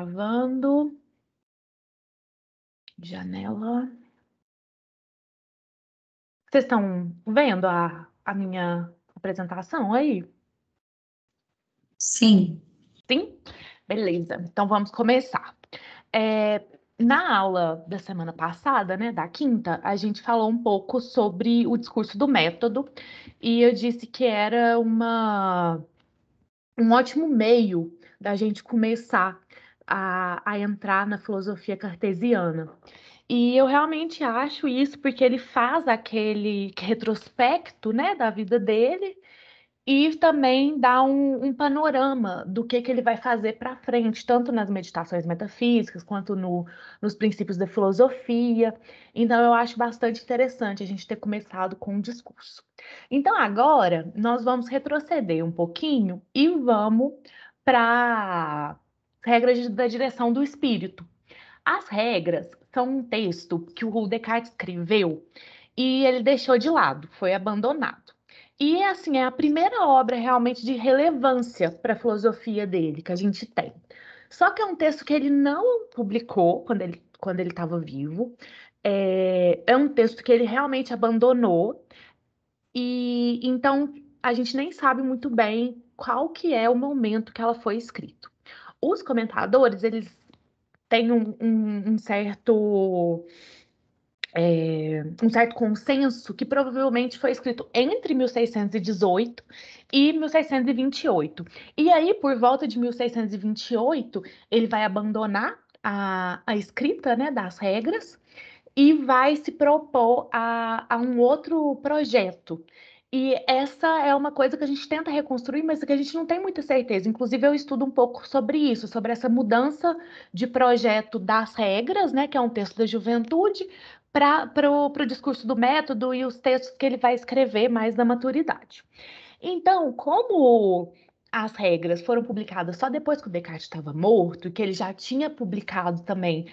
Gravando. Janela. Vocês estão vendo a minha apresentação aí? Sim. Sim? Beleza. Então vamos começar. Na aula da semana passada, né, da quinta, a gente falou um pouco sobre o discurso do método e eu disse que era um ótimo meio da gente começar a entrar na filosofia cartesiana. E eu realmente acho isso porque ele faz aquele retrospecto, né, da vida dele e também dá um panorama do que ele vai fazer para frente, tanto nas meditações metafísicas quanto nos princípios da filosofia. Então, eu acho bastante interessante a gente ter começado com o discurso. Então, agora, nós vamos retroceder um pouquinho e vamos para regras da direção do espírito. As regras são um texto que o Descartes escreveu e ele deixou de lado, foi abandonado. E assim, é a primeira obra realmente de relevância para a filosofia dele que a gente tem. Só que é um texto que ele não publicou quando ele estava vivo. É um texto que ele realmente abandonou e então a gente nem sabe muito bem qual que é o momento que ela foi escrita. Os comentadores, eles têm um certo consenso que provavelmente foi escrito entre 1618 e 1628. E aí, por volta de 1628, ele vai abandonar a escrita, né, das regras e vai se propor a um outro projeto. E essa é uma coisa que a gente tenta reconstruir, mas que a gente não tem muita certeza. Inclusive, eu estudo um pouco sobre isso, sobre essa mudança de projeto das regras, né, que é um texto da juventude, para o discurso do método e os textos que ele vai escrever mais da maturidade. Então, como as regras foram publicadas só depois que o Descartes estava morto, e que ele já tinha publicado também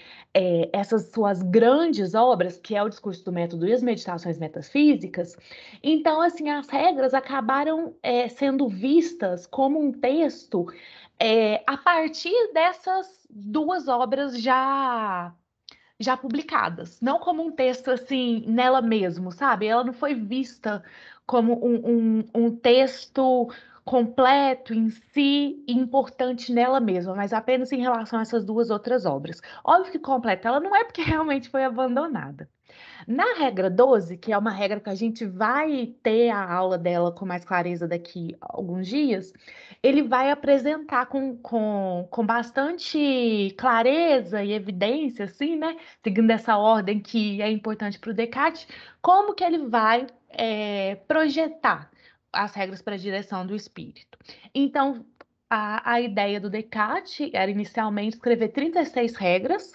essas suas grandes obras, que é o Discurso do Método e as Meditações Metafísicas, então, assim, as regras acabaram sendo vistas como um texto a partir dessas duas obras já publicadas, não como um texto assim nela mesmo, sabe? Ela não foi vista como um texto completo em si e importante nela mesma, mas apenas em relação a essas duas outras obras. Óbvio que completa ela não é porque realmente foi abandonada. Na regra 12, que é uma regra que a gente vai ter a aula dela com mais clareza daqui a alguns dias, ele vai apresentar com bastante clareza e evidência, assim, né? Seguindo essa ordem que é importante para o Descartes, como que ele vai projetar as regras para a direção do espírito. Então, a ideia do Descartes era inicialmente escrever 36 regras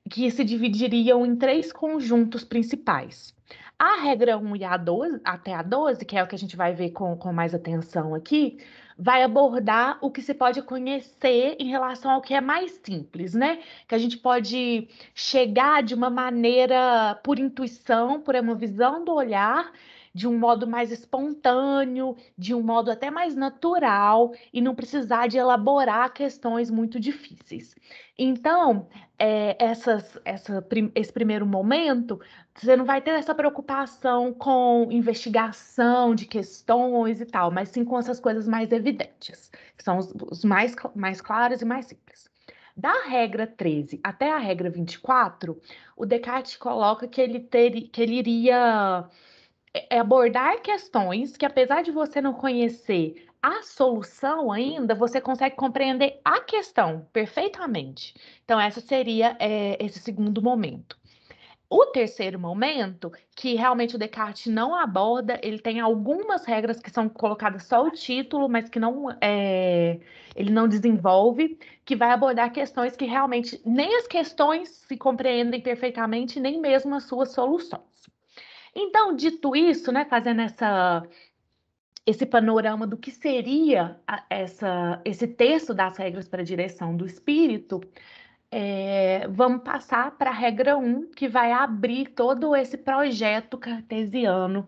que se dividiriam em três conjuntos principais. A regra 1 e a 12, até a 12, que é o que a gente vai ver com mais atenção aqui, vai abordar o que se pode conhecer em relação ao que é mais simples, né? Que a gente pode chegar de uma maneira por intuição, por uma visão do olhar, de um modo mais espontâneo, de um modo até mais natural, e não precisar de elaborar questões muito difíceis. Então, esse primeiro momento, você não vai ter essa preocupação com investigação de questões e tal, mas sim com essas coisas mais evidentes, que são os mais claros e mais simples. Da regra 13 até a regra 24, o Descartes coloca que ele iria abordar questões que, apesar de você não conhecer a solução ainda, você consegue compreender a questão perfeitamente. Então, essa seria esse segundo momento. O terceiro momento, que realmente o Descartes não aborda, ele tem algumas regras que são colocadas só o título, mas que não ele não desenvolve, que vai abordar questões que realmente nem as questões se compreendem perfeitamente, nem mesmo as suas soluções. Então, dito isso, né, fazendo esse panorama do que seria esse texto das regras para a direção do espírito, vamos passar para a regra 1, que vai abrir todo esse projeto cartesiano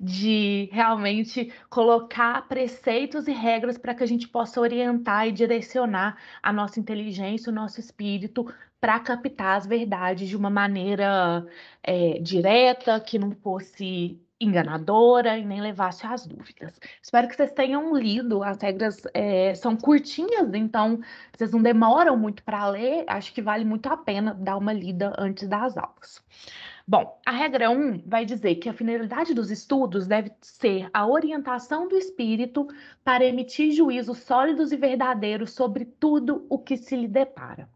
de realmente colocar preceitos e regras para que a gente possa orientar e direcionar a nossa inteligência, o nosso espírito, para captar as verdades de uma maneira direta, que não fosse enganadora e nem levasse às dúvidas. Espero que vocês tenham lido. As regras são curtinhas, então vocês não demoram muito para ler. Acho que vale muito a pena dar uma lida antes das aulas. Bom, a regra 1 vai dizer que a finalidade dos estudos deve ser a orientação do espírito para emitir juízos sólidos e verdadeiros sobre tudo o que se lhe depara.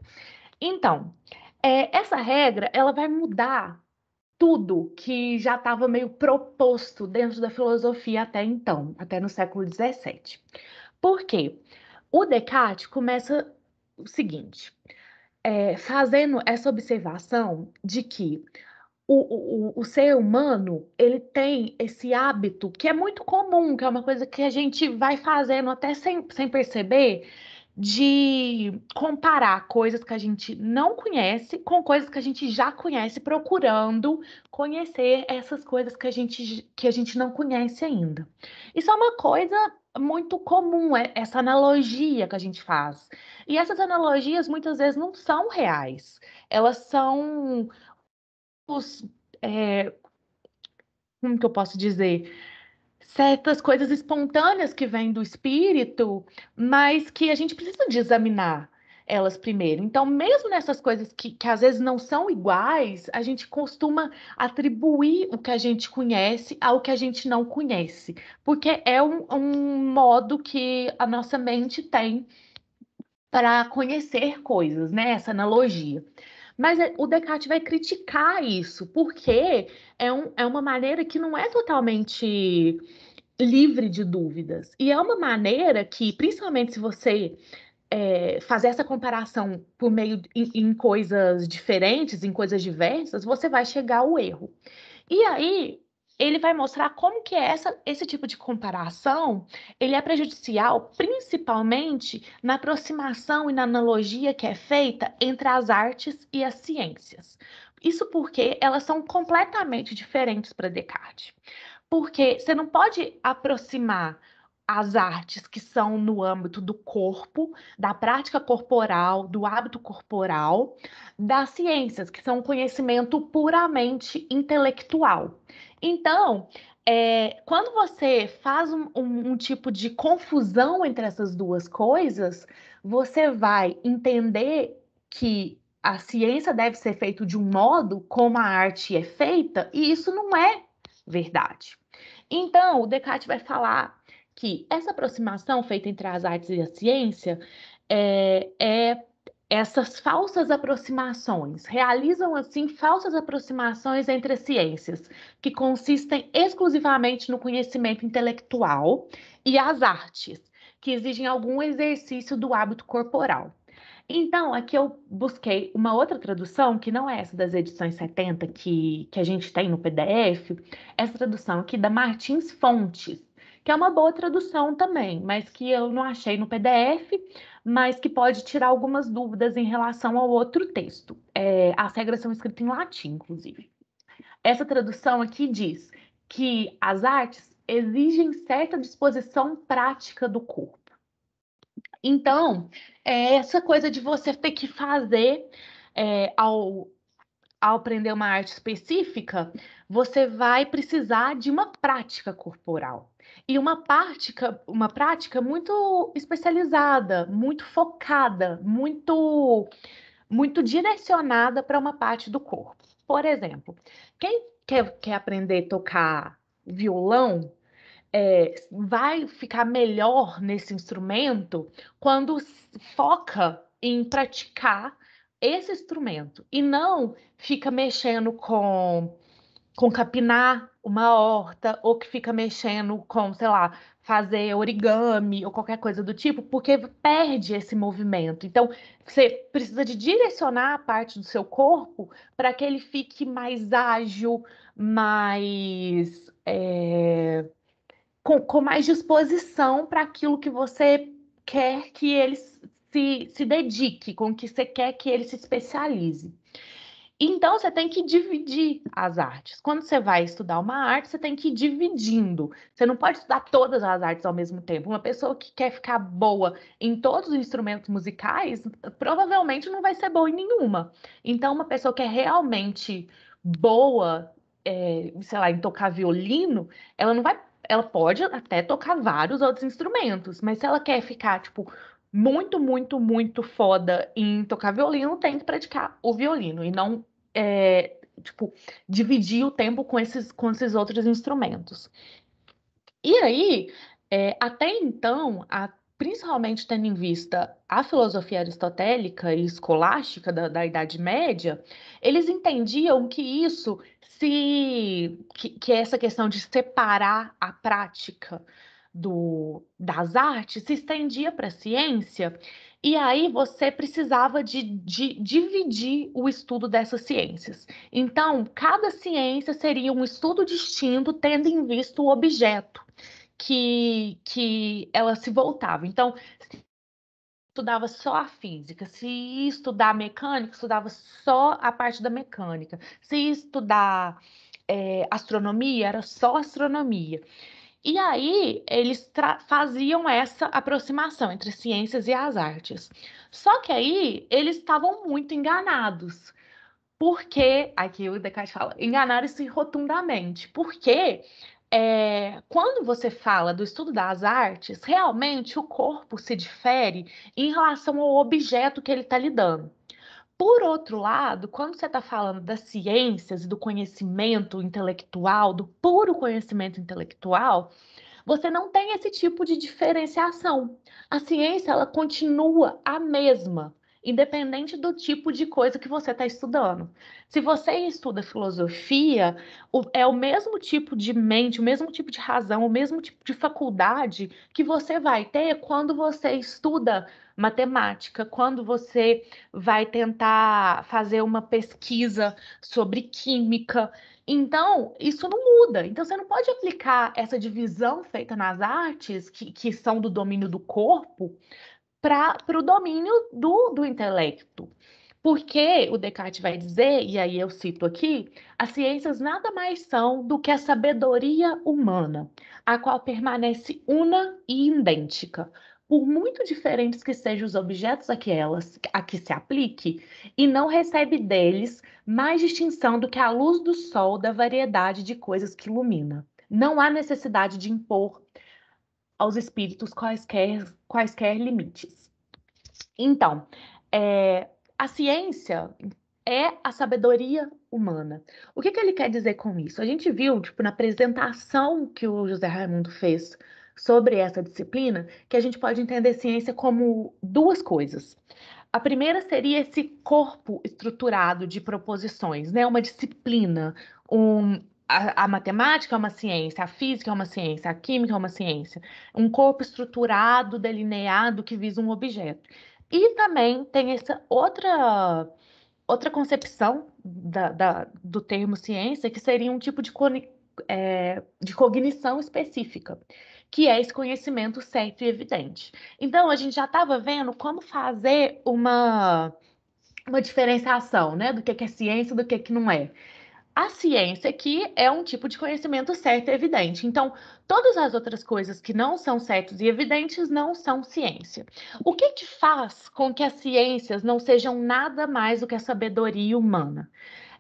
Então, essa regra ela vai mudar tudo que já estava meio proposto dentro da filosofia até então, até no século XVII. Por quê? O Descartes começa o seguinte, fazendo essa observação de que o ser humano, ele tem esse hábito que é muito comum, que é uma coisa que a gente vai fazendo até sem perceber, de comparar coisas que a gente não conhece com coisas que a gente já conhece, procurando conhecer essas coisas que a gente não conhece ainda. Isso é uma coisa muito comum, essa analogia que a gente faz. E essas analogias muitas vezes não são reais, elas são os, é, como que eu posso dizer? Certas coisas espontâneas que vêm do espírito, mas que a gente precisa de examinar elas primeiro. Então, mesmo nessas coisas que às vezes não são iguais, a gente costuma atribuir o que a gente conhece ao que a gente não conhece, porque é um modo que a nossa mente tem para conhecer coisas, né? Essa analogia. Mas o Descartes vai criticar isso, porque é uma maneira que não é totalmente livre de dúvidas. E é uma maneira que, principalmente se você fazer essa comparação por meio em coisas diferentes, em coisas diversas, você vai chegar ao erro. E aí ele vai mostrar como que esse tipo de comparação ele é prejudicial, principalmente na aproximação e na analogia que é feita entre as artes e as ciências. Isso porque elas são completamente diferentes para Descartes. Porque você não pode aproximar as artes que são no âmbito do corpo, da prática corporal, do hábito corporal, das ciências, que são um conhecimento puramente intelectual. Então, quando você faz um tipo de confusão entre essas duas coisas, você vai entender que a ciência deve ser feita de um modo como a arte é feita, e isso não é verdade. Então, o Descartes vai falar que essa aproximação feita entre as artes e a ciência é essas falsas aproximações, realizam assim falsas aproximações entre as ciências, que consistem exclusivamente no conhecimento intelectual, e as artes, que exigem algum exercício do hábito corporal. Então, aqui eu busquei uma outra tradução, que não é essa das edições 70 que a gente tem no PDF, essa tradução aqui da Martins Fontes, que é uma boa tradução também, mas que eu não achei no PDF, mas que pode tirar algumas dúvidas em relação ao outro texto. As regras são escritas em latim, inclusive. Essa tradução aqui diz que as artes exigem certa disposição prática do corpo. Então, essa coisa de você ter que fazer ao aprender uma arte específica, você vai precisar de uma prática corporal. E uma prática muito especializada, muito focada, muito direcionada para uma parte do corpo. Por exemplo, quem quer aprender a tocar violão, vai ficar melhor nesse instrumento quando foca em praticar esse instrumento e não fica mexendo com capinar uma horta ou que fica mexendo com, sei lá, fazer origami ou qualquer coisa do tipo, porque perde esse movimento. Então, você precisa de direcionar a parte do seu corpo para que ele fique mais ágil, mais com mais disposição para aquilo que você quer que ele se dedique, com que você quer que ele se especialize. Então, você tem que dividir as artes. Quando você vai estudar uma arte, você tem que ir dividindo. Você não pode estudar todas as artes ao mesmo tempo. Uma pessoa que quer ficar boa em todos os instrumentos musicais, provavelmente não vai ser boa em nenhuma. Então, uma pessoa que é realmente boa, sei lá, em tocar violino, ela não vai. Ela pode até tocar vários outros instrumentos, mas se ela quer ficar, tipo, muito, muito, muito foda em tocar violino, tem que praticar o violino e não tipo, dividir o tempo com esses outros instrumentos. E aí, até então, principalmente tendo em vista a filosofia aristotélica e escolástica da Idade Média, eles entendiam que que essa questão de separar a prática das artes se estendia para a ciência, e aí você precisava de dividir o estudo dessas ciências. Então, cada ciência seria um estudo distinto, tendo em vista o objeto que ela se voltava. Então, se estudava só a física, se ia estudar a mecânica, estudava só a parte da mecânica, se ia estudar astronomia, era só astronomia. E aí eles faziam essa aproximação entre as ciências e as artes. Só que aí eles estavam muito enganados. Porque, aqui o Descartes fala, enganaram-se rotundamente. Porque quando você fala do estudo das artes, realmente o corpo se difere em relação ao objeto que ele está lidando. Por outro lado, quando você está falando das ciências e do conhecimento intelectual, do puro conhecimento intelectual, você não tem esse tipo de diferenciação. A ciência, ela continua a mesma, independente do tipo de coisa que você está estudando. Se você estuda filosofia, é o mesmo tipo de mente, o mesmo tipo de razão, o mesmo tipo de faculdade que você vai ter quando você estuda matemática, quando você vai tentar fazer uma pesquisa sobre química. Então, isso não muda. Então, você não pode aplicar essa divisão feita nas artes, que são do domínio do corpo, para o domínio do intelecto. Porque o Descartes vai dizer, e aí eu cito aqui, as ciências nada mais são do que a sabedoria humana, a qual permanece una e idêntica, por muito diferentes que sejam os objetos a que se aplique, e não recebe deles mais distinção do que a luz do sol da variedade de coisas que ilumina. Não há necessidade de impor aos espíritos quaisquer limites. Então, a ciência é a sabedoria humana. O que ele quer dizer com isso? A gente viu, tipo, na apresentação que o José Raimundo fez sobre essa disciplina, que a gente pode entender ciência como duas coisas. A primeira seria esse corpo estruturado de proposições, né? Uma disciplina. A matemática é uma ciência, a física é uma ciência, a química é uma ciência. Um corpo estruturado, delineado, que visa um objeto. E também tem essa outra concepção do termo ciência, que seria um tipo de cognição específica, que é esse conhecimento certo e evidente. Então, a gente já estava vendo como fazer uma diferenciação, né, do que é ciência e do que não é. A ciência aqui é um tipo de conhecimento certo e evidente. Então, todas as outras coisas que não são certas e evidentes não são ciência. O que faz com que as ciências não sejam nada mais do que a sabedoria humana?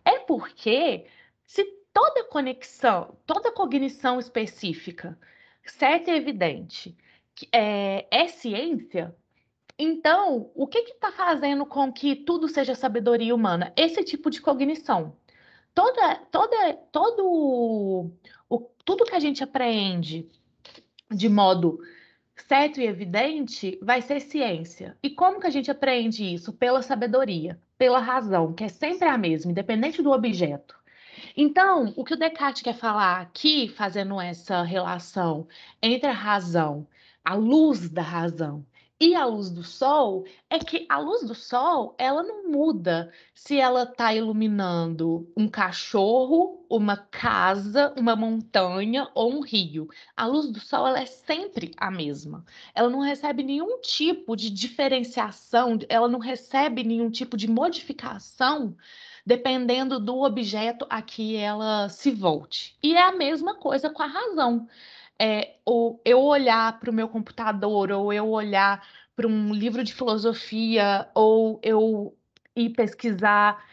É porque se toda conexão, toda cognição específica, certa e evidente, é ciência, então o que está fazendo com que tudo seja sabedoria humana? Esse tipo de cognição. Tudo que a gente aprende de modo certo e evidente vai ser ciência. E como que a gente aprende isso? Pela sabedoria, pela razão, que é sempre a mesma, independente do objeto. Então, o que o Descartes quer falar aqui, fazendo essa relação entre a razão, a luz da razão e a luz do sol, é que a luz do sol, ela não muda se ela está iluminando um cachorro, uma casa, uma montanha ou um rio. A luz do sol, ela é sempre a mesma. Ela não recebe nenhum tipo de diferenciação, ela não recebe nenhum tipo de modificação dependendo do objeto a que ela se volte. E é a mesma coisa com a razão. Ou eu olhar para o meu computador, ou eu olhar para um livro de filosofia, ou eu ir pesquisar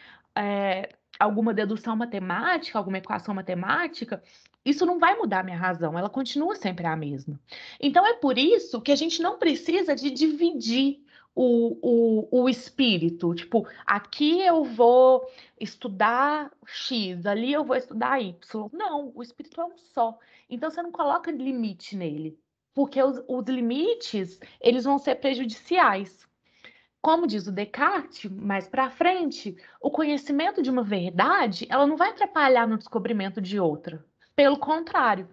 alguma dedução matemática, alguma equação matemática, isso não vai mudar a minha razão, ela continua sempre a mesma. Então é por isso que a gente não precisa de dividir o espírito. Tipo, aqui eu vou estudar X, ali eu vou estudar Y. Não, o espírito é um só. Então você não coloca limite nele, porque os limites, eles vão ser prejudiciais. Como diz o Descartes, mais para frente, o conhecimento de uma verdade, ela não vai atrapalhar no descobrimento de outra. Pelo contrário,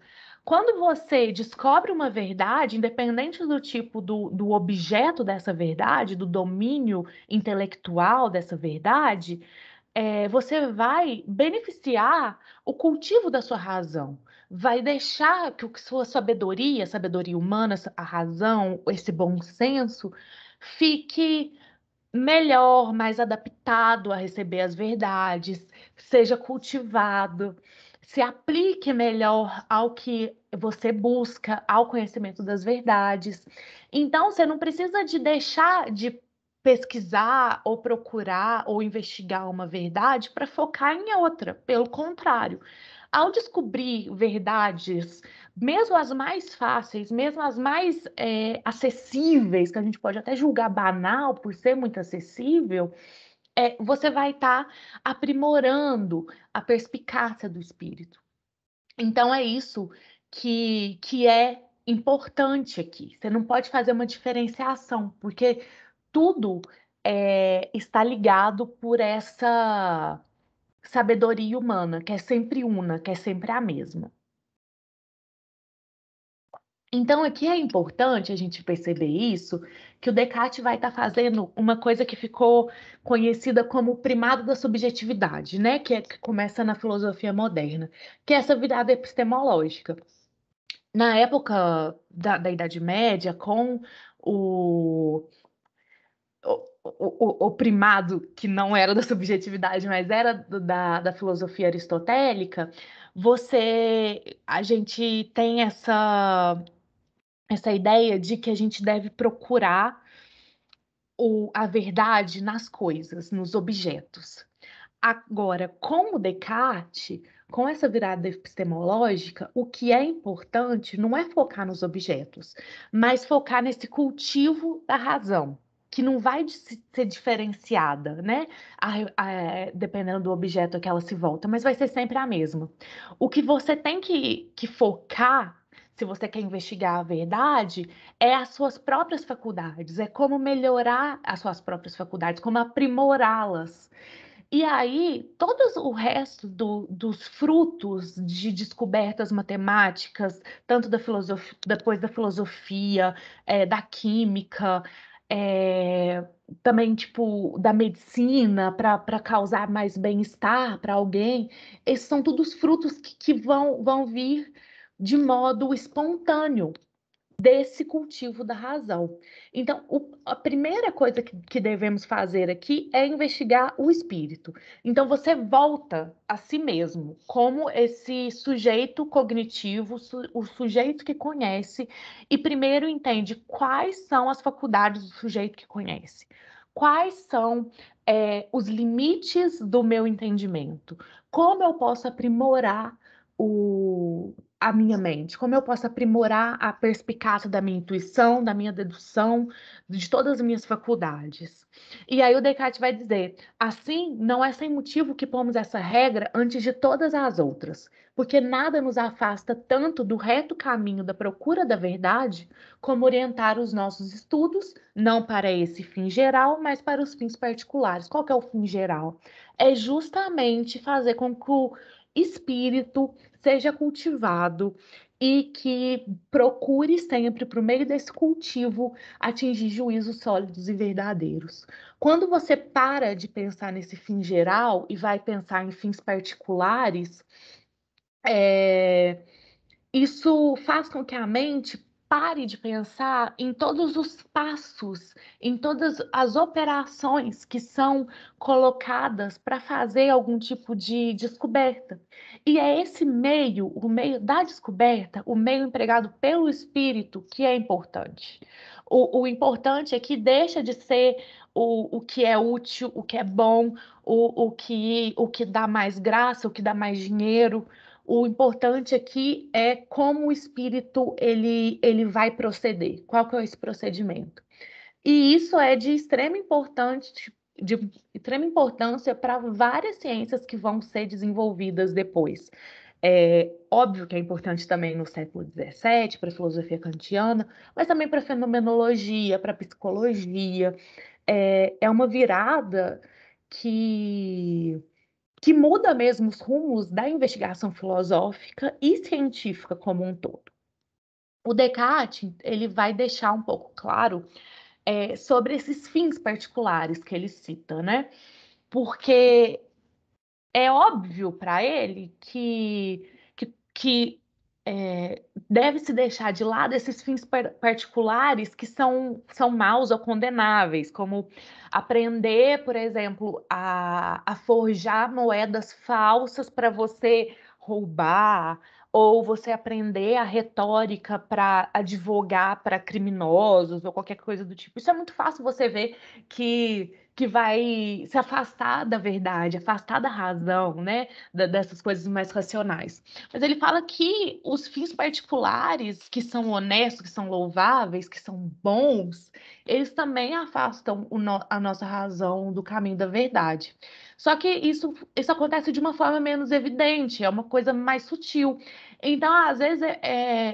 quando você descobre uma verdade, independente do tipo do objeto dessa verdade, do domínio intelectual dessa verdade, você vai beneficiar o cultivo da sua razão. Vai deixar que sua sabedoria, a sabedoria humana, a razão, esse bom senso, fique melhor, mais adaptado a receber as verdades, seja cultivado, se aplique melhor ao que você busca, ao conhecimento das verdades. Então, você não precisa de deixar de pesquisar ou procurar ou investigar uma verdade para focar em outra. Pelo contrário, ao descobrir verdades, mesmo as mais fáceis, mesmo as mais acessíveis, que a gente pode até julgar banal por ser muito acessível, você vai estar aprimorando a perspicácia do espírito. Então é isso que é importante aqui. Você não pode fazer uma diferenciação, porque tudo está ligado por essa sabedoria humana, que é sempre una, que é sempre a mesma. Então, aqui é importante a gente perceber isso, que o Descartes vai estar fazendo uma coisa que ficou conhecida como o primado da subjetividade, né? Que começa na filosofia moderna, que é essa virada epistemológica. Na época da Idade Média, com o primado, que não era da subjetividade, mas era da filosofia aristotélica, a gente tem essa ideia de que a gente deve procurar a verdade nas coisas, nos objetos. Agora, com o Descartes, com essa virada epistemológica, o que é importante não é focar nos objetos, mas focar nesse cultivo da razão, que não vai ser diferenciada, né? Dependendo do objeto a que ela se volta, mas vai ser sempre a mesma. O que você tem que focar, se você quer investigar a verdade, é as suas próprias faculdades, é como melhorar as suas próprias faculdades, como aprimorá-las. E aí, todo o resto dos frutos de descobertas matemáticas, tanto da filosofia, depois da filosofia, da química, é, também tipo da medicina para causar mais bem-estar para alguém, esses são todos frutos que vão vir de modo espontâneo desse cultivo da razão. Então, a primeira coisa que devemos fazer aqui é investigar o espírito. Então, você volta a si mesmo como esse sujeito cognitivo, o sujeito que conhece, e primeiro entende quais são as faculdades do sujeito que conhece. Quais são os limites do meu entendimento? Como eu posso aprimorar a minha mente? Como eu posso aprimorar a perspicácia da minha intuição, da minha dedução, de todas as minhas faculdades? E aí o Descartes vai dizer: assim, não é sem motivo que pomos essa regra antes de todas as outras, porque nada nos afasta tanto do reto caminho da procura da verdade, como orientar os nossos estudos, não para esse fim geral, mas para os fins particulares. Qual que é o fim geral? É justamente fazer com que o espírito seja cultivado e que procure sempre, por meio desse cultivo, atingir juízos sólidos e verdadeiros. Quando você para de pensar nesse fim geral e vai pensar em fins particulares, isso faz com que a mente pare de pensar em todos os passos, em todas as operações que são colocadas para fazer algum tipo de descoberta. E é esse meio, o meio da descoberta, o meio empregado pelo espírito, que é importante. O importante é que deixa de ser o que é útil, o que é bom, o que dá mais graça, o que dá mais dinheiro. O importante aqui é como o espírito ele vai proceder, qual que é esse procedimento. E isso é de extrema importância para várias ciências que vão ser desenvolvidas depois. É óbvio que é importante também no século XVII, para a filosofia kantiana, mas também para a fenomenologia, para a psicologia. É uma virada que que muda mesmo os rumos da investigação filosófica e científica como um todo. O Descartes, ele vai deixar um pouco claro sobre esses fins particulares que ele cita, né? Porque é óbvio para ele que deve-se deixar de lado esses fins particulares que são maus ou condenáveis, como aprender, por exemplo, a forjar moedas falsas para você roubar, ou você aprender a retórica para advogar para criminosos ou qualquer coisa do tipo. Isso é muito fácil você ver que vai se afastar da verdade, afastar da razão, né? Dessas coisas mais racionais. Mas ele fala que os fins particulares, que são honestos, que são louváveis, que são bons, eles também afastam a nossa razão do caminho da verdade. Só que isso acontece de uma forma menos evidente, é uma coisa mais sutil. Então, às vezes,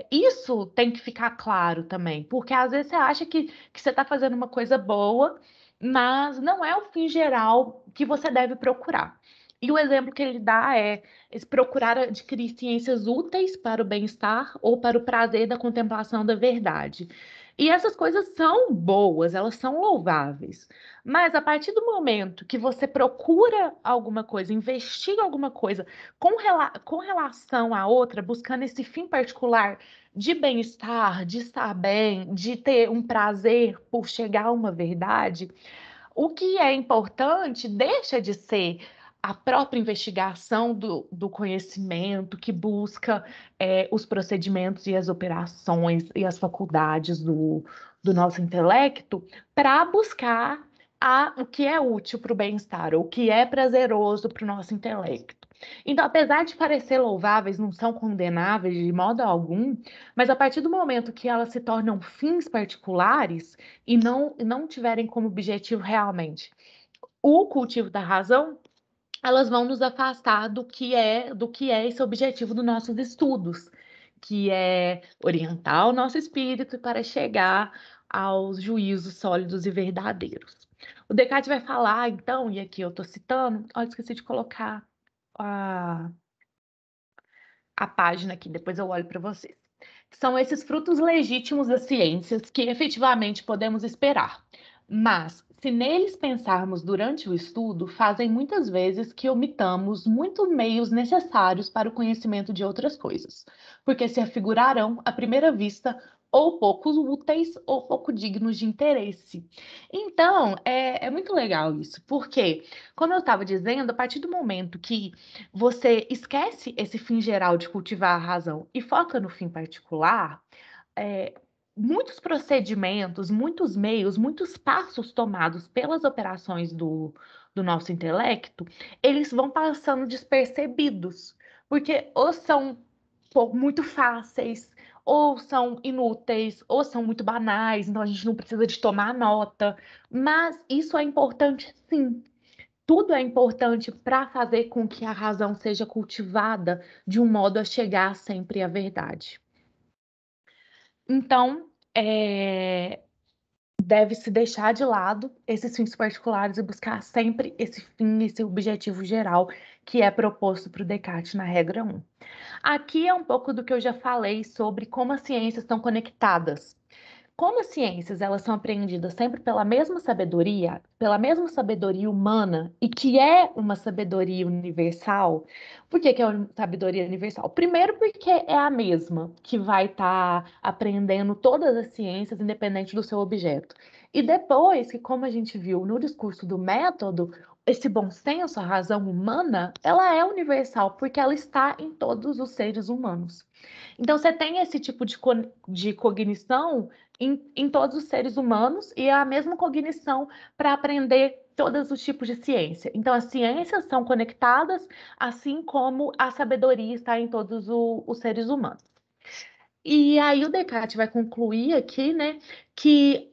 isso tem que ficar claro também, porque às vezes você acha que você está fazendo uma coisa boa, mas não é o fim geral que você deve procurar. E o exemplo que ele dá é procurar adquirir ciências úteis para o bem-estar ou para o prazer da contemplação da verdade. E essas coisas são boas, elas são louváveis. Mas a partir do momento que você procura alguma coisa, investiga alguma coisa com relação à outra, buscando esse fim particular de bem-estar, de estar bem, de ter um prazer por chegar a uma verdade, o que é importante deixa de ser a própria investigação do conhecimento que busca os procedimentos e as operações e as faculdades do nosso intelecto para buscar o que é útil para o bem-estar, o que é prazeroso para o nosso intelecto. Então, apesar de parecer louváveis, não são condenáveis de modo algum, mas a partir do momento que elas se tornam fins particulares e não tiverem como objetivo realmente o cultivo da razão, elas vão nos afastar do que é esse objetivo dos nossos estudos, que é orientar o nosso espírito para chegar aos juízos sólidos e verdadeiros. O Descartes vai falar, então, e aqui eu estou citando, esqueci de colocar a, a página aqui, depois eu olho para vocês. São esses frutos legítimos das ciências que efetivamente podemos esperar. Mas, se neles pensarmos durante o estudo, fazem muitas vezes que omitamos muitos meios necessários para o conhecimento de outras coisas, porque se afigurarão, à primeira vista, ou pouco úteis ou pouco dignos de interesse. Então, é muito legal isso, porque, como eu estava dizendo, a partir do momento que você esquece esse fim geral de cultivar a razão e foca no fim particular, é, muitos procedimentos, muitos meios, muitos passos tomados pelas operações do nosso intelecto, eles vão passando despercebidos, porque ou são muito fáceis, ou são inúteis, ou são muito banais, então a gente não precisa de tomar nota, mas isso é importante sim. Tudo é importante para fazer com que a razão seja cultivada de um modo a chegar sempre à verdade. Então, deve-se deixar de lado esses fins particulares e buscar sempre esse fim, esse objetivo geral que é proposto para o Descartes na regra 1. Aqui é um pouco do que eu já falei sobre como as ciências estão conectadas. Como as ciências elas são apreendidas sempre pela mesma sabedoria humana, e que é uma sabedoria universal, por que que é uma sabedoria universal? Primeiro, porque é a mesma que vai estar aprendendo todas as ciências, independente do seu objeto. E depois, que como a gente viu no discurso do método, esse bom senso, a razão humana, ela é universal, porque ela está em todos os seres humanos. Então, você tem esse tipo de cognição em todos os seres humanos, e é a mesma cognição para aprender todos os tipos de ciência. Então, as ciências são conectadas, assim como a sabedoria está em todos os seres humanos. E aí o Descartes vai concluir aqui, né, que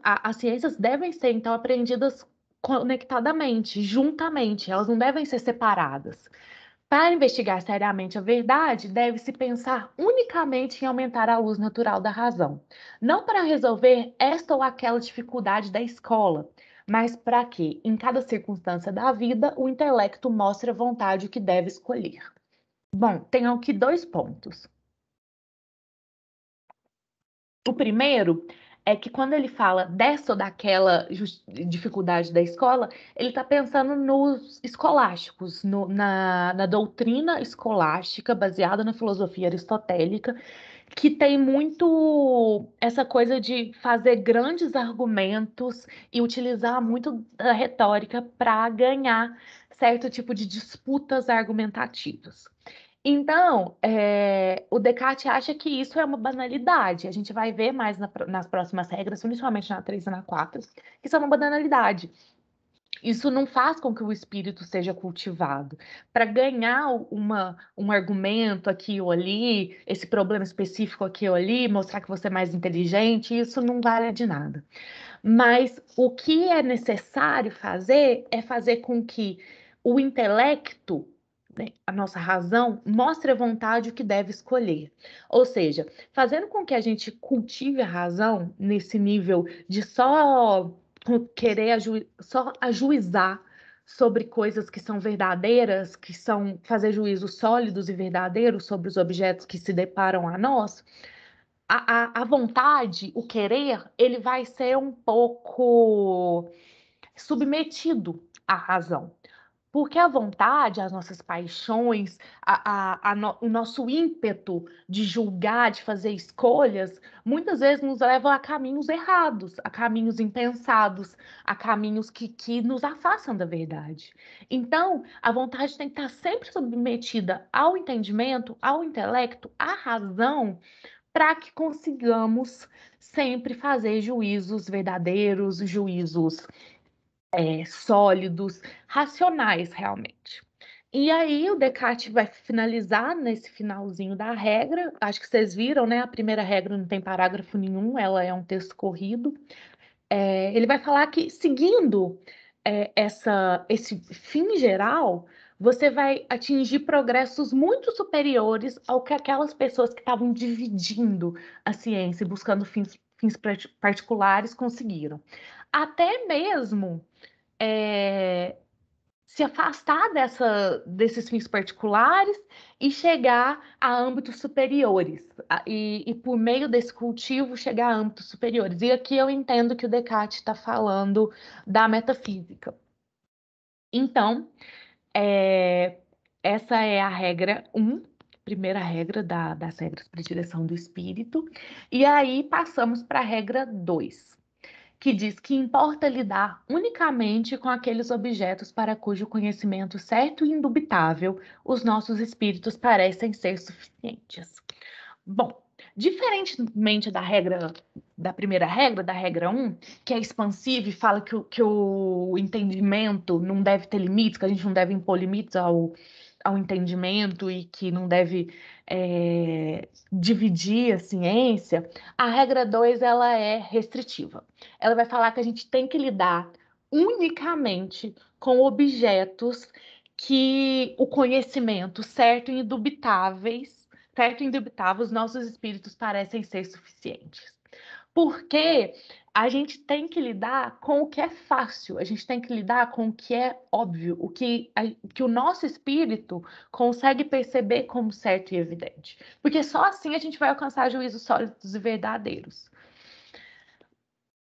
as ciências devem ser, então, aprendidas conectadamente, juntamente, elas não devem ser separadas. Para investigar seriamente a verdade, deve-se pensar unicamente em aumentar a luz natural da razão, não para resolver esta ou aquela dificuldade da escola, mas para que, em cada circunstância da vida, o intelecto mostre a vontade que deve escolher. Bom, tem aqui dois pontos. O primeiro é que quando ele fala dessa ou daquela dificuldade da escola, ele está pensando nos escolásticos, na doutrina escolástica baseada na filosofia aristotélica, que tem muito essa coisa de fazer grandes argumentos e utilizar muito da retórica para ganhar certo tipo de disputas argumentativas. Então, o Descartes acha que isso é uma banalidade. A gente vai ver mais nas próximas regras, principalmente na 3 e na 4, que isso é uma banalidade. Isso não faz com que o espírito seja cultivado. Para ganhar um argumento aqui ou ali, esse problema específico aqui ou ali, mostrar que você é mais inteligente, isso não vale de nada. Mas o que é necessário fazer é fazer com que o intelecto, né, a nossa razão, mostre a vontade o que deve escolher. Ou seja, fazendo com que a gente cultive a razão nesse nível de só querer só ajuizar sobre coisas que são verdadeiras, que são fazer juízos sólidos e verdadeiros sobre os objetos que se deparam a nós, a vontade, o querer, ele vai ser um pouco submetido à razão. Porque a vontade, as nossas paixões, o nosso ímpeto de julgar, de fazer escolhas, muitas vezes nos levam a caminhos errados, a caminhos impensados, a caminhos que nos afastam da verdade. Então, a vontade tem que estar sempre submetida ao entendimento, ao intelecto, à razão, para que consigamos sempre fazer juízos verdadeiros, juízos sólidos, racionais realmente. E aí o Descartes vai finalizar nesse finalzinho da regra. Acho que vocês viram, né? A primeira regra não tem parágrafo nenhum, ela é um texto corrido. Ele vai falar que, seguindo esse fim geral, você vai atingir progressos muito superiores ao que aquelas pessoas que estavam dividindo a ciência e buscando fins particulares conseguiram. Até mesmo é, se afastar desses fins particulares e chegar a âmbitos superiores, e por meio desse cultivo chegar a âmbitos superiores. E aqui eu entendo que o Descartes está falando da metafísica. Então, é, essa é a regra 1, primeira regra das regras para direção do espírito, e aí passamos para a regra 2, que diz que importa lidar unicamente com aqueles objetos para cujo conhecimento certo e indubitável os nossos espíritos parecem ser suficientes. Bom, diferentemente da primeira regra, da regra 1, que é expansiva e fala que o entendimento não deve ter limites, que a gente não deve impor limites ao entendimento e que não deve dividir a ciência, a regra 2 ela é restritiva. Ela vai falar que a gente tem que lidar unicamente com objetos que o conhecimento certo e indubitável, os nossos espíritos parecem ser suficientes. Porque a gente tem que lidar com o que é fácil, a gente tem que lidar com o que é óbvio, que o nosso espírito consegue perceber como certo e evidente. Porque só assim a gente vai alcançar juízos sólidos e verdadeiros.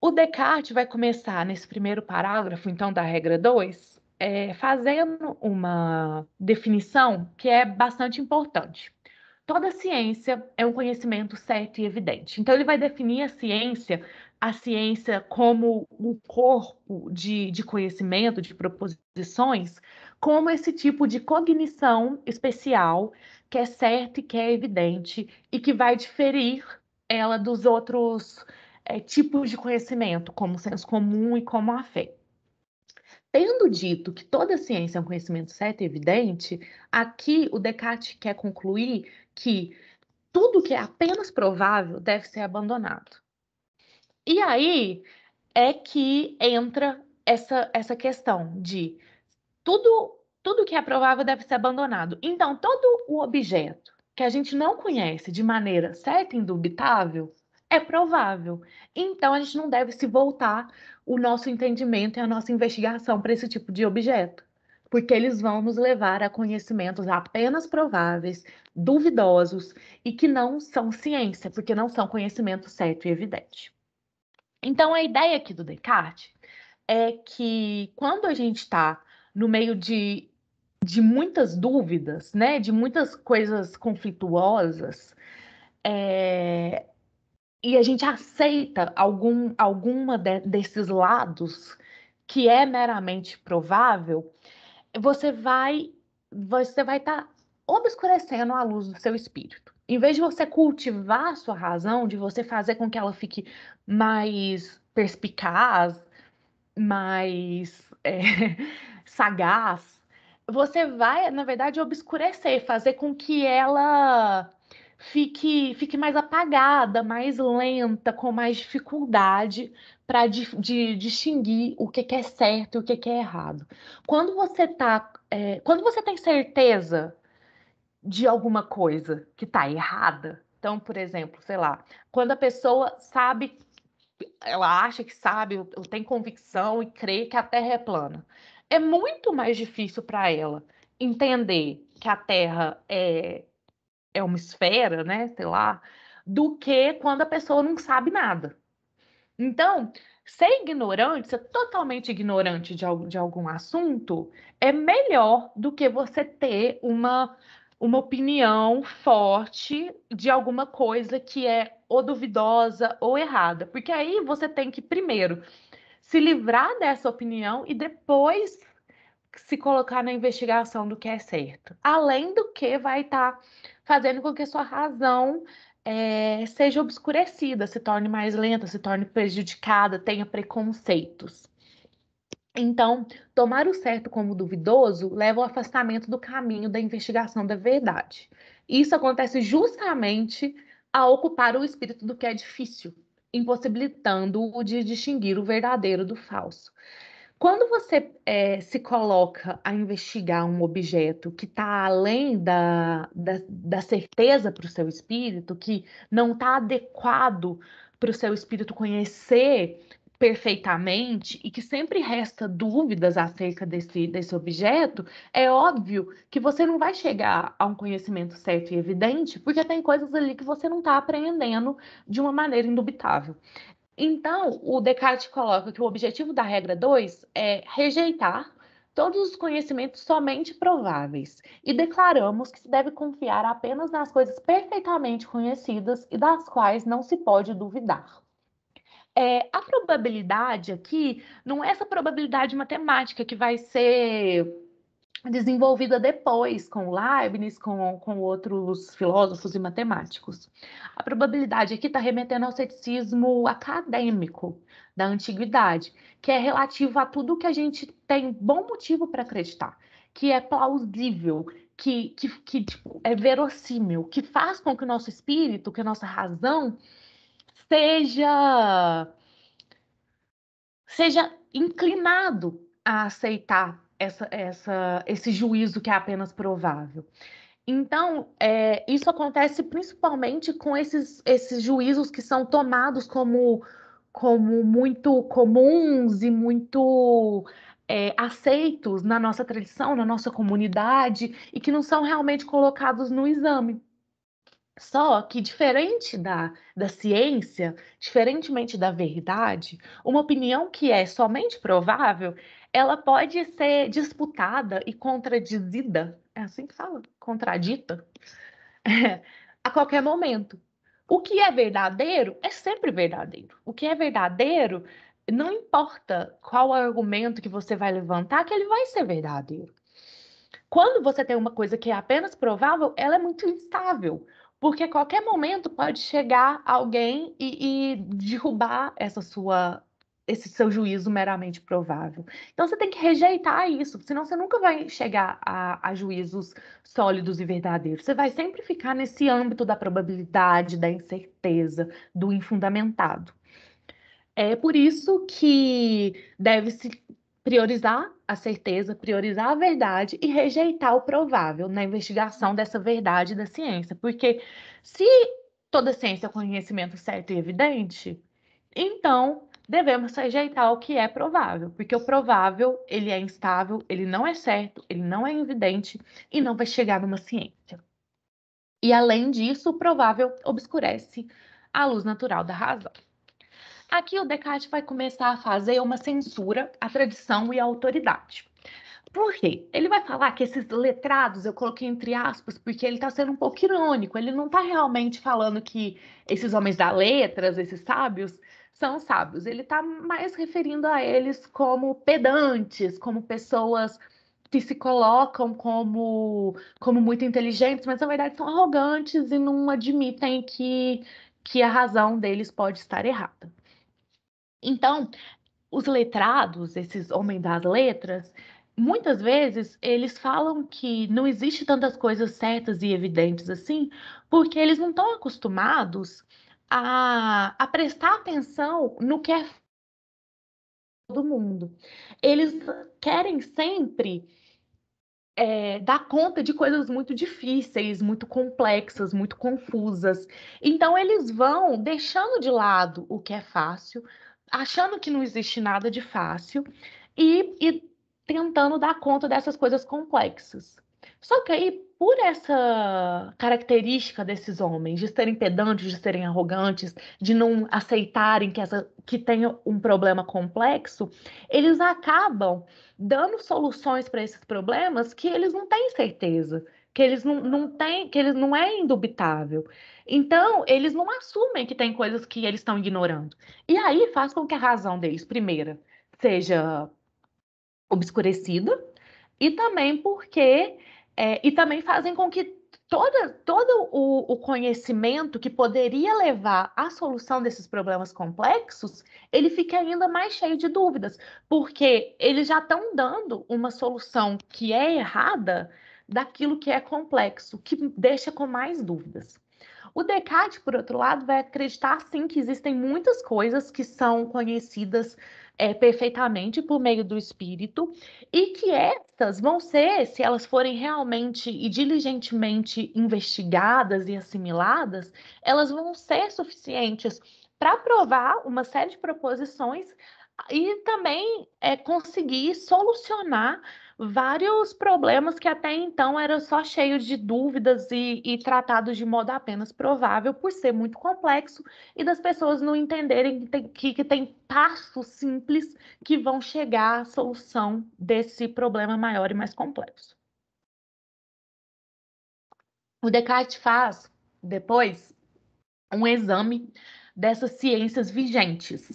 O Descartes vai começar nesse primeiro parágrafo, então, da regra 2, fazendo uma definição que é bastante importante. Toda ciência é um conhecimento certo e evidente. Então, ele vai definir a ciência como um corpo de conhecimento, de proposições, como esse tipo de cognição especial que é certa e que é evidente e que vai diferir ela dos outros tipos de conhecimento, como o senso comum e como a fé. Tendo dito que toda ciência é um conhecimento certo e evidente, aqui o Descartes quer concluir que tudo que é apenas provável deve ser abandonado. E aí é que entra essa questão de tudo que é provável deve ser abandonado. Então, todo o objeto que a gente não conhece de maneira certa e indubitável é provável. Então, a gente não deve se voltar o nosso entendimento e a nossa investigação para esse tipo de objeto, porque eles vão nos levar a conhecimentos apenas prováveis, duvidosos e que não são ciência, porque não são conhecimento certo e evidente. Então, a ideia aqui do Descartes é que quando a gente está no meio de muitas dúvidas, né, de muitas coisas conflituosas, e a gente aceita desses lados que é meramente provável, você vai estar obscurecendo a luz do seu espírito. Em vez de você cultivar a sua razão, de você fazer com que ela fique mais perspicaz, mais sagaz, você vai, na verdade, obscurecer, fazer com que ela fique mais apagada, mais lenta, com mais dificuldade para distinguir o que é certo e o que é errado. Quando você tem certeza de alguma coisa que está errada, então, por exemplo, sei lá, quando a pessoa sabe, ela acha que sabe, ou tem convicção e crê que a Terra é plana. É muito mais difícil para ela entender que a Terra é uma esfera, né, sei lá, do que quando a pessoa não sabe nada. Então, ser ignorante, ser totalmente ignorante de algum assunto, é melhor do que você ter uma opinião forte de alguma coisa que é ou duvidosa ou errada. Porque aí você tem que, primeiro, se livrar dessa opinião e depois se colocar na investigação do que é certo. Além do que vai estar fazendo com que a sua razão seja obscurecida, se torne mais lenta, se torne prejudicada, tenha preconceitos. Então, tomar o certo como duvidoso leva ao afastamento do caminho da investigação da verdade. Isso acontece justamente ao ocupar o espírito do que é difícil, impossibilitando-o de distinguir o verdadeiro do falso. Quando você se coloca a investigar um objeto que está além da certeza para o seu espírito, que não está adequado para o seu espírito conhecer perfeitamente e que sempre resta dúvidas acerca desse objeto, é óbvio que você não vai chegar a um conhecimento certo e evidente, porque tem coisas ali que você não está apreendendo de uma maneira indubitável. Então, o Descartes coloca que o objetivo da regra 2 é rejeitar todos os conhecimentos somente prováveis e declaramos que se deve confiar apenas nas coisas perfeitamente conhecidas e das quais não se pode duvidar. A probabilidade aqui não é essa probabilidade matemática que vai ser desenvolvida depois com Leibniz, com outros filósofos e matemáticos. A probabilidade aqui está remetendo ao ceticismo acadêmico da antiguidade, que é relativo a tudo que a gente tem bom motivo para acreditar, que é plausível, que tipo, é verossímil, que faz com que o nosso espírito, que a nossa razão seja inclinado a aceitar esse juízo que é apenas provável. Então, isso acontece principalmente com esses juízos que são tomados como muito comuns e muito aceitos na nossa tradição, na nossa comunidade, e que não são realmente colocados no exame. Só que, diferente da ciência, diferentemente da verdade, uma opinião que é somente provável, ela pode ser disputada e contradizida, é assim que fala? Contradita, a qualquer momento. O que é verdadeiro é sempre verdadeiro. O que é verdadeiro, não importa qual argumento que você vai levantar, que ele vai ser verdadeiro. Quando você tem uma coisa que é apenas provável, ela é muito instável, porque a qualquer momento pode chegar alguém e derrubar esse seu juízo meramente provável. Então você tem que rejeitar isso, senão você nunca vai chegar a juízos sólidos e verdadeiros. Você vai sempre ficar nesse âmbito da probabilidade, da incerteza, do infundamentado. É por isso que deve-se priorizar a certeza, priorizar a verdade e rejeitar o provável na investigação dessa verdade da ciência. Porque se toda ciência é conhecimento certo e evidente, então devemos rejeitar o que é provável, porque o provável, ele é instável, ele não é certo, ele não é evidente e não vai chegar numa ciência. E além disso, o provável obscurece a luz natural da razão. Aqui o Descartes vai começar a fazer uma censura à tradição e à autoridade. Por quê? Ele vai falar que esses letrados, eu coloquei entre aspas, porque ele está sendo um pouco irônico, ele não está realmente falando que esses homens das letras, esses sábios, são sábios. Ele está mais referindo a eles como pedantes, como pessoas que se colocam como muito inteligentes, mas na verdade são arrogantes e não admitem que a razão deles pode estar errada. Então, os letrados, esses homens das letras, muitas vezes eles falam que não existe tantas coisas certas e evidentes assim, porque eles não estão acostumados a prestar atenção no que é do mundo. Eles querem sempre dar conta de coisas muito difíceis, muito complexas, muito confusas. Então, eles vão deixando de lado o que é fácil, achando que não existe nada de fácil e tentando dar conta dessas coisas complexas. Só que aí, por essa característica desses homens, de serem pedantes, de serem arrogantes, de não aceitarem que tenha um problema complexo, eles acabam dando soluções para esses problemas que eles não têm certeza, que eles não têm, que eles não é indubitável. Então, eles não assumem que tem coisas que eles estão ignorando. E aí faz com que a razão deles, primeira, seja obscurecida, e também porque e também fazem com que todo o conhecimento que poderia levar à solução desses problemas complexos, ele fique ainda mais cheio de dúvidas, porque eles já estão dando uma solução que é errada daquilo que é complexo, que deixa com mais dúvidas. O Descartes, por outro lado, vai acreditar sim que existem muitas coisas que são conhecidas perfeitamente por meio do espírito e que estas vão ser, se elas forem realmente e diligentemente investigadas e assimiladas, elas vão ser suficientes para provar uma série de proposições e também conseguir solucionar vários problemas que até então eram só cheios de dúvidas e tratados de modo apenas provável, por ser muito complexo e das pessoas não entenderem que tem passos simples que vão chegar à solução desse problema maior e mais complexo. O Descartes faz, depois, um exame dessas ciências vigentes,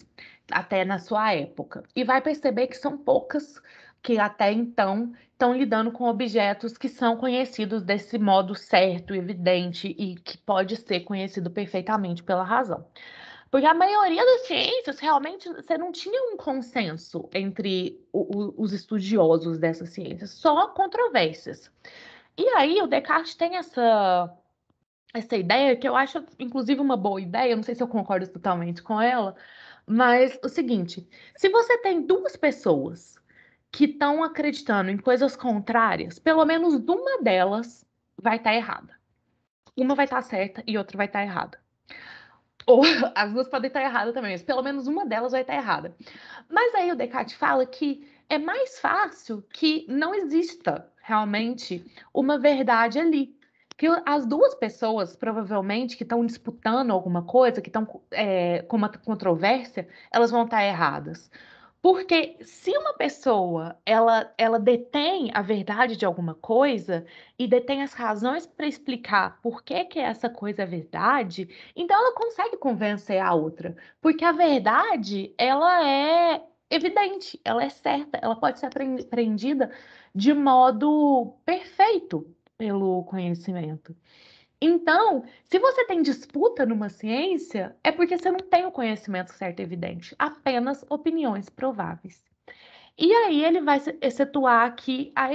até na sua época, e vai perceber que são poucas que até então estão lidando com objetos que são conhecidos desse modo certo, evidente e que pode ser conhecido perfeitamente pela razão. Porque a maioria das ciências realmente você não tinha um consenso entre os estudiosos dessas ciências, só controvérsias. E aí o Descartes tem essa ideia, que eu acho, inclusive, uma boa ideia, eu não sei se eu concordo totalmente com ela, mas o seguinte: se você tem duas pessoas que estão acreditando em coisas contrárias, pelo menos uma delas vai estar errada. Uma vai estar certa e outra vai estar errada. Ou as duas podem estar erradas também, mas pelo menos uma delas vai estar errada. Mas aí o Descartes fala que é mais fácil que não exista realmente uma verdade ali, que as duas pessoas, provavelmente, que estão disputando alguma coisa, que estão com uma controvérsia, elas vão estar erradas. Porque se uma pessoa ela detém a verdade de alguma coisa e detém as razões para explicar por que que essa coisa é verdade, então ela consegue convencer a outra, porque a verdade ela é evidente, ela é certa, ela pode ser apreendida de modo perfeito pelo conhecimento. Então, se você tem disputa numa ciência, é porque você não tem o conhecimento certo e evidente, apenas opiniões prováveis. E aí ele vai excetuar aqui a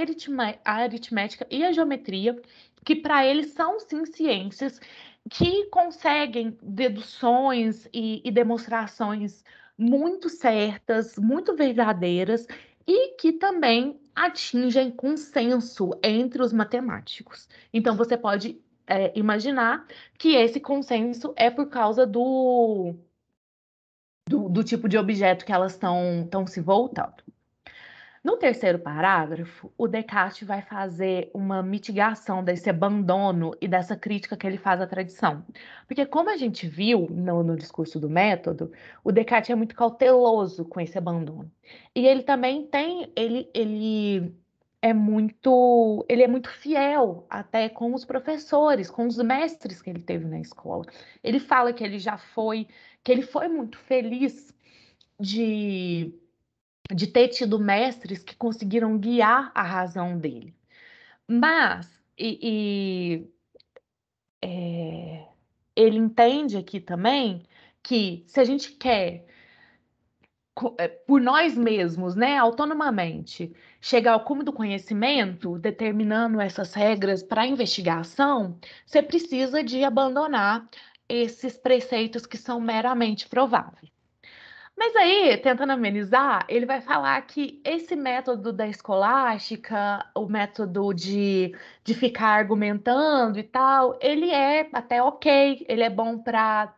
aritmética e a geometria, que para ele são sim ciências que conseguem deduções e demonstrações muito certas, muito verdadeiras e que também atingem consenso entre os matemáticos. Então você pode imaginar que esse consenso é por causa do tipo de objeto que elas estão se voltando. No terceiro parágrafo, o Descartes vai fazer uma mitigação desse abandono e dessa crítica que ele faz à tradição. Porque, como a gente viu no discurso do método, o Descartes é muito cauteloso com esse abandono. E ele também tem, ele é muito fiel até com os professores, com os mestres que ele teve na escola. Ele fala que ele foi muito feliz de ter tido mestres que conseguiram guiar a razão dele. Mas ele entende aqui também que se a gente quer, por nós mesmos, né, autonomamente, chegar ao cume do conhecimento, determinando essas regras para a investigação, você precisa de abandonar esses preceitos que são meramente prováveis. Mas aí, tentando amenizar, ele vai falar que esse método da escolástica, o método de ficar argumentando e tal, ele é até ok, ele é bom para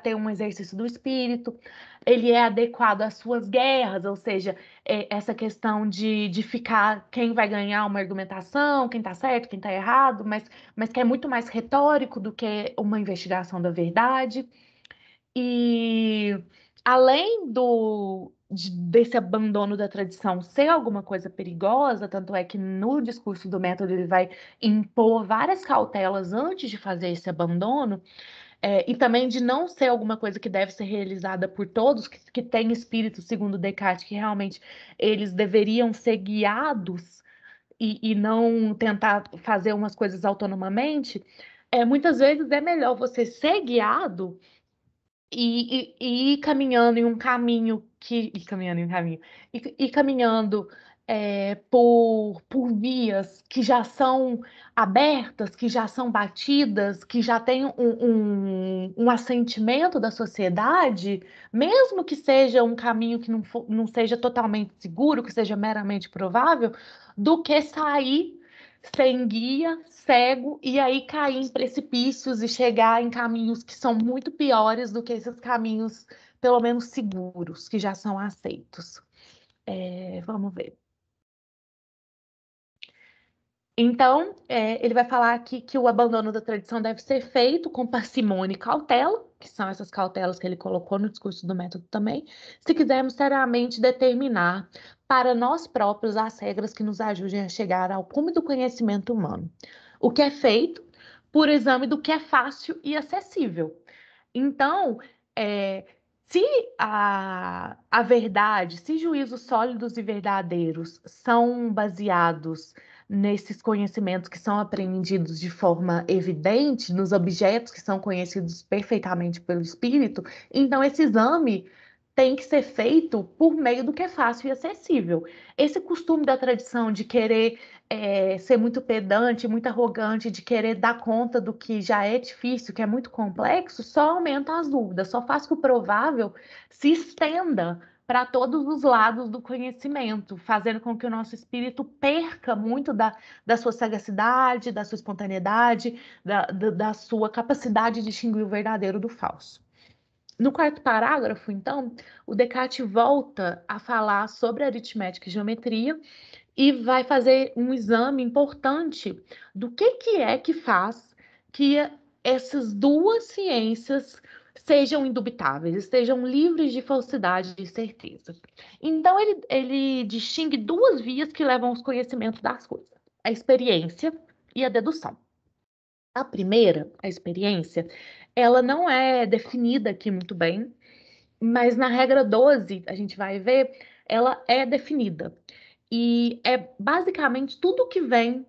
ter um exercício do espírito, ele é adequado às suas guerras, ou seja, essa questão de ficar quem vai ganhar uma argumentação, quem está certo, quem está errado, mas que é muito mais retórico do que uma investigação da verdade. E além desse abandono da tradição ser alguma coisa perigosa, tanto é que no discurso do método ele vai impor várias cautelas antes de fazer esse abandono, e também de não ser alguma coisa que deve ser realizada por todos, que tem espírito, segundo Descartes, que realmente eles deveriam ser guiados e não tentar fazer umas coisas autonomamente. Muitas vezes é melhor você ser guiado e ir caminhando em um caminho e caminhando em um caminho e caminhando por vias que já são abertas, que já são batidas, que já tem um assentimento da sociedade, mesmo que seja um caminho que não seja totalmente seguro, que seja meramente provável, do que sair sem guia, cego, e aí cair em precipícios e chegar em caminhos que são muito piores do que esses caminhos, pelo menos seguros, que já são aceitos. Vamos ver. Então, ele vai falar aqui que o abandono da tradição deve ser feito com parcimônia e cautela, que são essas cautelas que ele colocou no discurso do método também, se quisermos seriamente determinar para nós próprios as regras que nos ajudem a chegar ao cume do conhecimento humano. O que é feito por exame do que é fácil e acessível. Então, se a verdade, se juízos sólidos e verdadeiros são baseados nesses conhecimentos que são apreendidos de forma evidente, nos objetos que são conhecidos perfeitamente pelo espírito, então esse exame tem que ser feito por meio do que é fácil e acessível. Esse costume da tradição de querer ser muito pedante, muito arrogante, de querer dar conta do que já é difícil, que é muito complexo, só aumenta as dúvidas, só faz que o provável se estenda para todos os lados do conhecimento, fazendo com que o nosso espírito perca muito da sua sagacidade, da sua espontaneidade, da sua capacidade de distinguir o verdadeiro do falso. No quarto parágrafo, então, o Descartes volta a falar sobre aritmética e geometria e vai fazer um exame importante do que é que faz que essas duas ciências sejam indubitáveis, estejam livres de falsidade e certeza. Então, ele distingue duas vias que levam aos conhecimentos das coisas: a experiência e a dedução. A primeira, a experiência, ela não é definida aqui muito bem, mas na regra 12, a gente vai ver, ela é definida. E é basicamente tudo que vem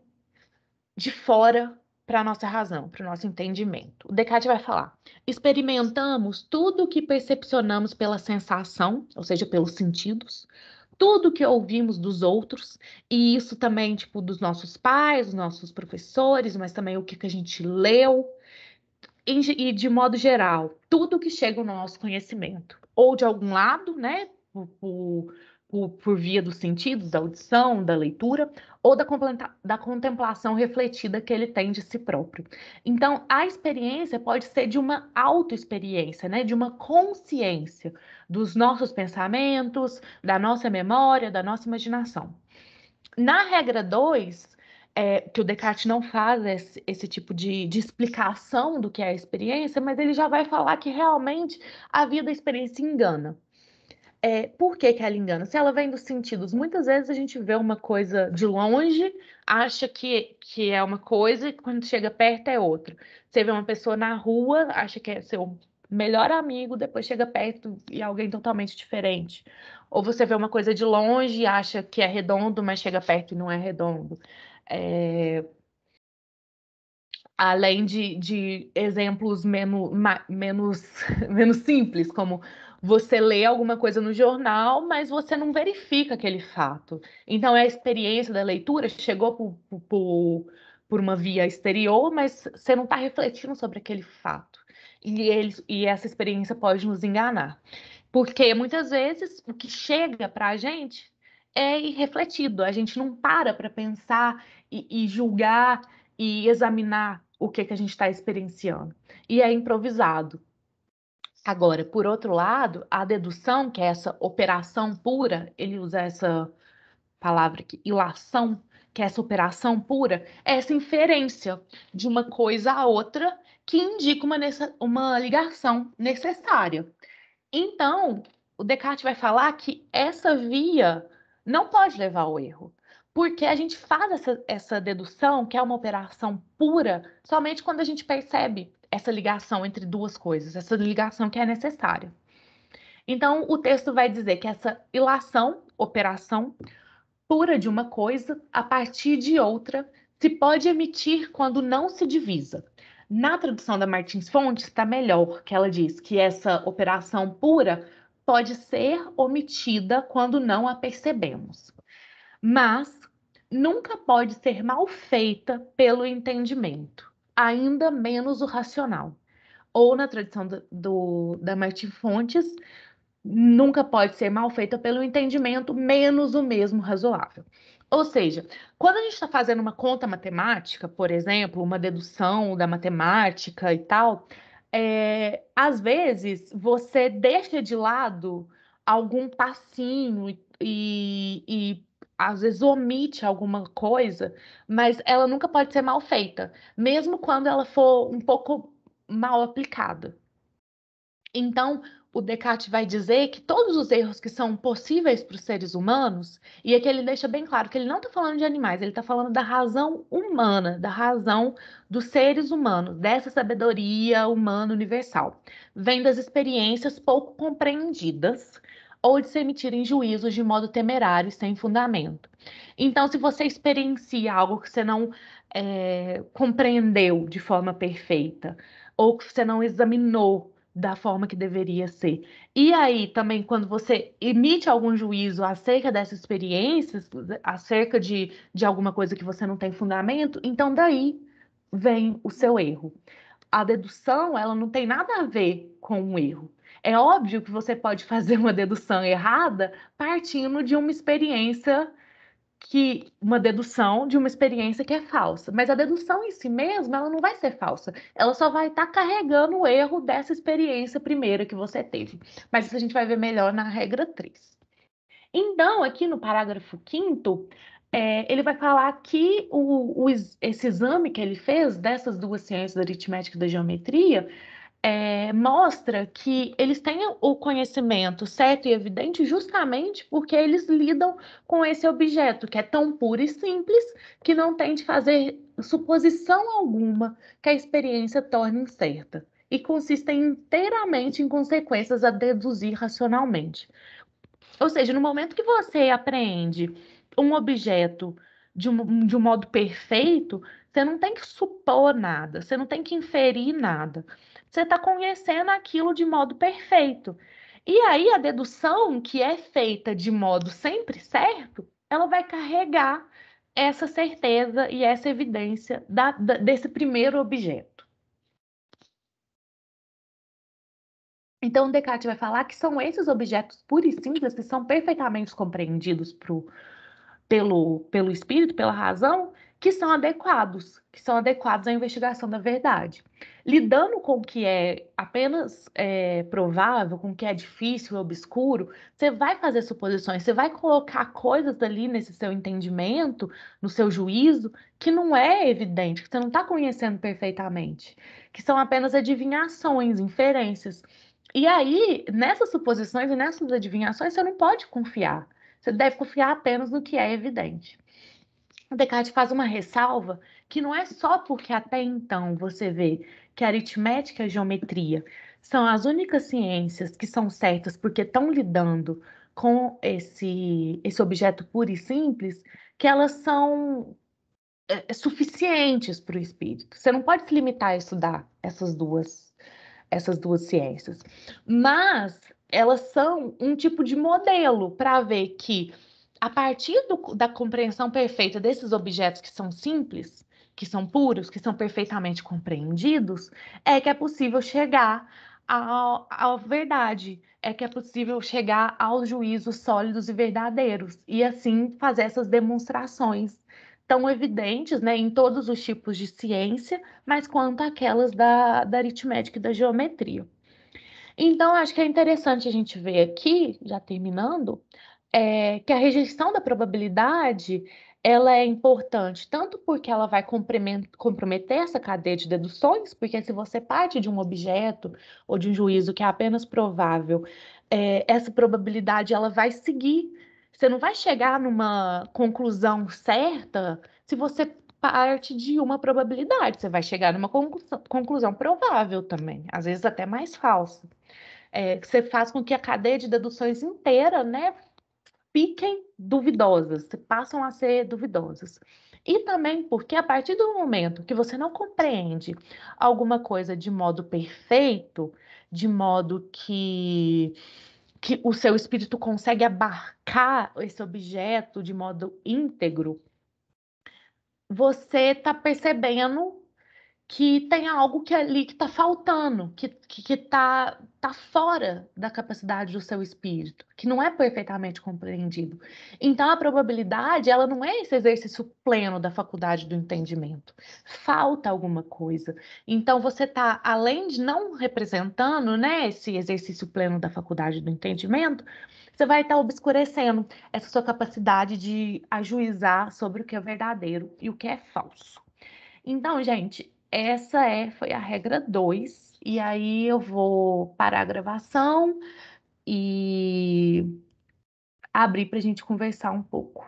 de fora para a nossa razão, para o nosso entendimento. O Descartes vai falar: experimentamos tudo o que percepcionamos pela sensação, ou seja, pelos sentidos, tudo que ouvimos dos outros, e isso também, tipo, dos nossos pais, dos nossos professores, mas também o que a gente leu, e de modo geral, tudo que chega ao nosso conhecimento, ou de algum lado, né, por via dos sentidos, da audição, da leitura, ou da contemplação refletida que ele tem de si próprio. Então, a experiência pode ser de uma autoexperiência, né, de uma consciência dos nossos pensamentos, da nossa memória, da nossa imaginação. Na regra 2, que o Descartes não faz esse tipo de explicação do que é a experiência, mas ele já vai falar que realmente a via da experiência engana. Por que ela engana? Se ela vem dos sentidos, muitas vezes a gente vê uma coisa de longe, acha que é uma coisa, e quando chega perto é outra. Você vê uma pessoa na rua, acha que é seu melhor amigo, depois chega perto e é alguém totalmente diferente. Ou você vê uma coisa de longe e acha que é redondo, mas chega perto e não é redondo. É, além de exemplos menos, menos simples, como você lê alguma coisa no jornal, mas você não verifica aquele fato. Então, é a experiência da leitura, chegou por uma via exterior, mas você não está refletindo sobre aquele fato. E essa experiência pode nos enganar. Porque muitas vezes o que chega para a gente é irrefletido, a gente não para pensar e julgar e examinar o que a gente está experienciando. E é improvisado. Agora, por outro lado, a dedução, que é essa operação pura, ele usa essa palavra aqui, ilação, que é essa operação pura, é essa inferência de uma coisa a outra que indica uma ligação necessária. Então, o Descartes vai falar que essa via não pode levar ao erro, porque a gente faz essa dedução, que é uma operação pura, somente quando a gente percebe essa ligação entre duas coisas, essa ligação que é necessária. Então, o texto vai dizer que essa ilação, operação pura de uma coisa, a partir de outra, se pode emitir quando não se divisa. Na tradução da Martins Fontes está melhor, que ela diz que essa operação pura pode ser omitida quando não a percebemos, mas nunca pode ser mal feita pelo entendimento, ainda menos o racional. Ou na tradução da Martins Fontes, nunca pode ser mal feita pelo entendimento, menos o mesmo razoável. Ou seja, quando a gente está fazendo uma conta matemática, por exemplo, uma dedução da matemática e tal, às vezes você deixa de lado algum passinho e às vezes omite alguma coisa, mas ela nunca pode ser mal feita, mesmo quando ela for um pouco mal aplicada. Então, o Descartes vai dizer que todos os erros que são possíveis para os seres humanos, e aqui ele deixa bem claro que ele não está falando de animais, ele está falando da razão humana, da razão dos seres humanos, dessa sabedoria humana universal. Vem das experiências pouco compreendidas ou de se emitirem juízos de modo temerário e sem fundamento. Então, se você experiencia algo que você não compreendeu de forma perfeita, ou que você não examinou da forma que deveria ser. E aí, também, quando você emite algum juízo acerca dessas experiências, acerca de alguma coisa que você não tem fundamento, então daí vem o seu erro. A dedução, ela não tem nada a ver com um erro. É óbvio que você pode fazer uma dedução errada partindo de uma experiência uma dedução de uma experiência que é falsa. Mas a dedução em si mesma, ela não vai ser falsa. Ela só vai estar carregando o erro dessa experiência primeira que você teve. Mas isso a gente vai ver melhor na regra 3. Então, aqui no parágrafo 5º, Ele vai falar que esse exame que ele fez dessas duas ciências, da aritmética e da geometria, mostra que eles têm o conhecimento certo e evidente justamente porque eles lidam com esse objeto, que é tão puro e simples que não tem de fazer suposição alguma que a experiência torne incerta e consistem inteiramente em consequências a deduzir racionalmente. Ou seja, no momento que você apreende um objeto de um modo perfeito, você não tem que supor nada, você não tem que inferir nada. Você está conhecendo aquilo de modo perfeito. E aí a dedução, que é feita de modo sempre certo, ela vai carregar essa certeza e essa evidência desse primeiro objeto. Então, Descartes vai falar que são esses objetos puros e simples que são perfeitamente compreendidos pelo espírito, pela razão, que são adequados à investigação da verdade. Lidando com o que é apenas provável, com o que é difícil e obscuro, você vai fazer suposições, você vai colocar coisas ali nesse seu entendimento, no seu juízo, que não é evidente, que você não está conhecendo perfeitamente, que são apenas adivinhações, inferências. E aí, nessas suposições e nessas adivinhações, você não pode confiar. Você deve confiar apenas no que é evidente. O Descartes faz uma ressalva que não é só porque até então você vê que a aritmética e a geometria são as únicas ciências que são certas porque estão lidando com esse objeto puro e simples, que elas são suficientes para o espírito. Você não pode se limitar a estudar essas duas ciências. Mas elas são um tipo de modelo para ver que, a partir da compreensão perfeita desses objetos que são simples, que são puros, que são perfeitamente compreendidos, é que é possível chegar à verdade, é que é possível chegar aos juízos sólidos e verdadeiros, e assim fazer essas demonstrações tão evidentes, né, em todos os tipos de ciência, mas quanto aquelas da aritmética e da geometria. Então, acho que é interessante a gente ver aqui, já terminando, que a rejeição da probabilidade ela é importante, tanto porque ela vai comprometer essa cadeia de deduções, porque se você parte de um objeto ou de um juízo que é apenas provável, essa probabilidade ela vai seguir. Você não vai chegar numa conclusão certa se você parte de uma probabilidade, você vai chegar numa conclusão provável também, às vezes até mais falsa. Que você faz com que a cadeia de deduções inteira, né, fiquem duvidosas, passam a ser duvidosas. E também porque a partir do momento que você não compreende alguma coisa de modo perfeito, de modo que o seu espírito consegue abarcar esse objeto de modo íntegro, você está percebendo que tem algo que ali que está faltando, que tá fora da capacidade do seu espírito, que não é perfeitamente compreendido. Então, a probabilidade, ela não é esse exercício pleno da faculdade do entendimento. Falta alguma coisa. Então, você está, além de não representando, né, esse exercício pleno da faculdade do entendimento, você vai estar obscurecendo essa sua capacidade de ajuizar sobre o que é verdadeiro e o que é falso. Então, gente, foi a regra 2. E aí eu vou parar a gravação e abrir para a gente conversar um pouco.